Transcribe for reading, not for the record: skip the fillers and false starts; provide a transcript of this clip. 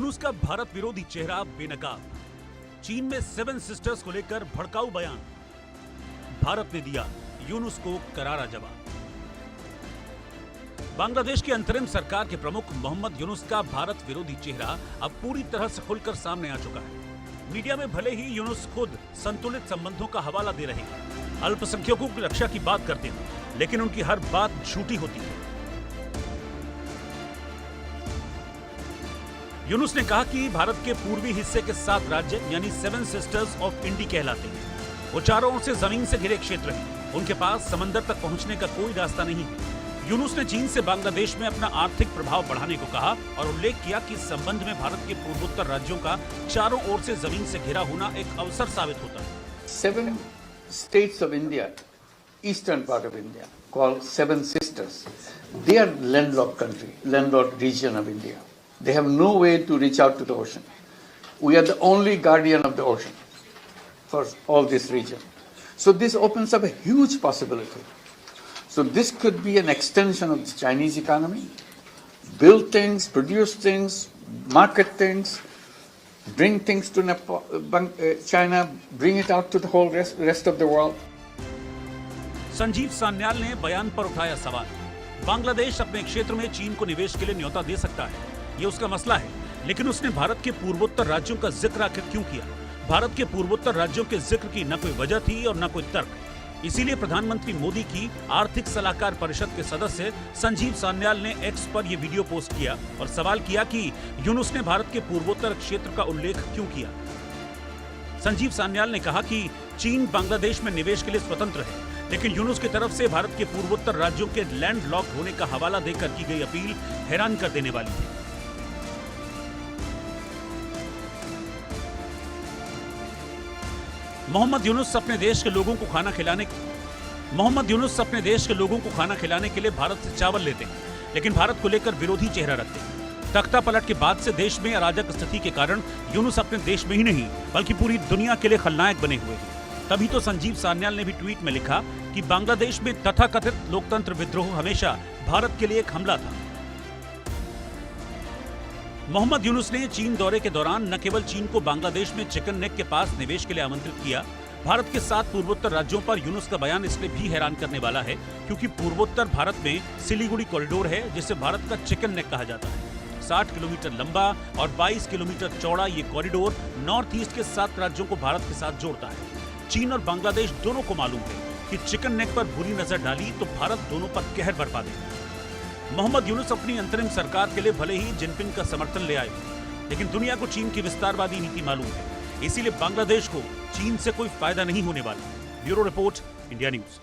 यूनुस का भारत विरोधी चेहरा बेनकाब। चीन में 7 सिस्टर्स को लेकर भड़काऊ बयान। भारत ने दिया यूनुस को करारा जवाब। बांग्लादेश की अंतरिम सरकार के प्रमुख मोहम्मद यूनुस का भारत विरोधी चेहरा अब पूरी तरह से खुलकर सामने आ चुका है। मीडिया में भले ही यूनुस खुद संतुलित संबंधों का हवाला दे रहे हैं, अल्पसंख्यकों की रक्षा की बात करते हैं, लेकिन उनकी हर बात झूठी होती है। यूनुस ने कहा कि भारत के पूर्वी हिस्से के 7 राज्य यानी 7 सिस्टर्स ऑफ इंडी कहलाते हैं। वो चारों ओर से जमीन से घिरे क्षेत्र हैं। उनके पास समंदर तक पहुंचने का कोई रास्ता नहीं है। यूनुस ने चीन से बांग्लादेश में अपना आर्थिक प्रभाव बढ़ाने को कहा और उल्लेख किया कि इस संबंध में भारत के पूर्वोत्तर राज्यों का चारों ओर से जमीन से घिरा होना एक अवसर साबित होता है। 7 states of India, eastern part of India, called 7 sisters. They are landlocked country, landlocked region of India. They have no way to reach out to the ocean. We are the only guardian of the ocean for all this region. So this opens up a huge possibility. So this could be an extension of the Chinese economy, build things, produce things, market things, bring things to China, bring it out to the whole rest of the world. Sanjeev Sanyal ने बयान पर उठाया सवाल। बांग्लादेश अपने क्षेत्र में चीन को निवेश के लिए न्योता दे सकता है, ये उसका मसला है, लेकिन उसने भारत के पूर्वोत्तर राज्यों का जिक्र आखिर क्यों किया? भारत के पूर्वोत्तर राज्यों के जिक्र की न कोई वजह थी और न कोई तर्क। इसीलिए प्रधानमंत्री मोदी की आर्थिक सलाहकार परिषद के सदस्य संजीव सान्याल ने एक्स पर यह वीडियो पोस्ट किया और सवाल किया कि यूनुस ने भारत के पूर्वोत्तर क्षेत्र का उल्लेख क्यों किया। संजीव सान्याल ने कहा कि चीन बांग्लादेश में निवेश के लिए स्वतंत्र है, लेकिन यूनुस की तरफ से भारत के पूर्वोत्तर राज्यों के लैंड लॉक होने का हवाला देकर की गई अपील हैरान कर देने वाली है। मोहम्मद यूनुस अपने देश के लोगों को खाना खिलाने के लिए भारत से चावल लेते हैं, लेकिन भारत को लेकर विरोधी चेहरा रखते हैं। तख्ता पलट के बाद से देश में अराजक स्थिति के कारण यूनुस अपने देश में ही नहीं बल्कि पूरी दुनिया के लिए खलनायक बने हुए हैं। तभी तो संजीव सान्याल ने भी ट्वीट में लिखा कि बांग्लादेश में तथाकथित लोकतंत्र विद्रोह हमेशा भारत के लिए एक हमला था। मोहम्मद यूनुस ने चीन दौरे के दौरान न केवल चीन को बांग्लादेश में चिकन नेक के पास निवेश के लिए आमंत्रित किया, भारत के 7 पूर्वोत्तर राज्यों पर यूनुस का बयान इसलिए भी हैरान करने वाला है क्योंकि पूर्वोत्तर भारत में सिलीगुड़ी कॉरिडोर है, जिसे भारत का चिकन नेक कहा जाता है। 60 किलोमीटर लंबा और 22 किलोमीटर चौड़ा ये कॉरिडोर नॉर्थ ईस्ट के 7 राज्यों को भारत के साथ जोड़ता है। चीन और बांग्लादेश दोनों को मालूम है कि चिकन नेक पर बुरी नजर डाली तो भारत दोनों पर कहर बरपा देगा। मोहम्मद यूनुस अपनी अंतरिम सरकार के लिए भले ही जिनपिंग का समर्थन ले आए, लेकिन दुनिया को चीन की विस्तारवादी नीति मालूम है, इसीलिए बांग्लादेश को चीन से कोई फायदा नहीं होने वाला। Bureau report, India news.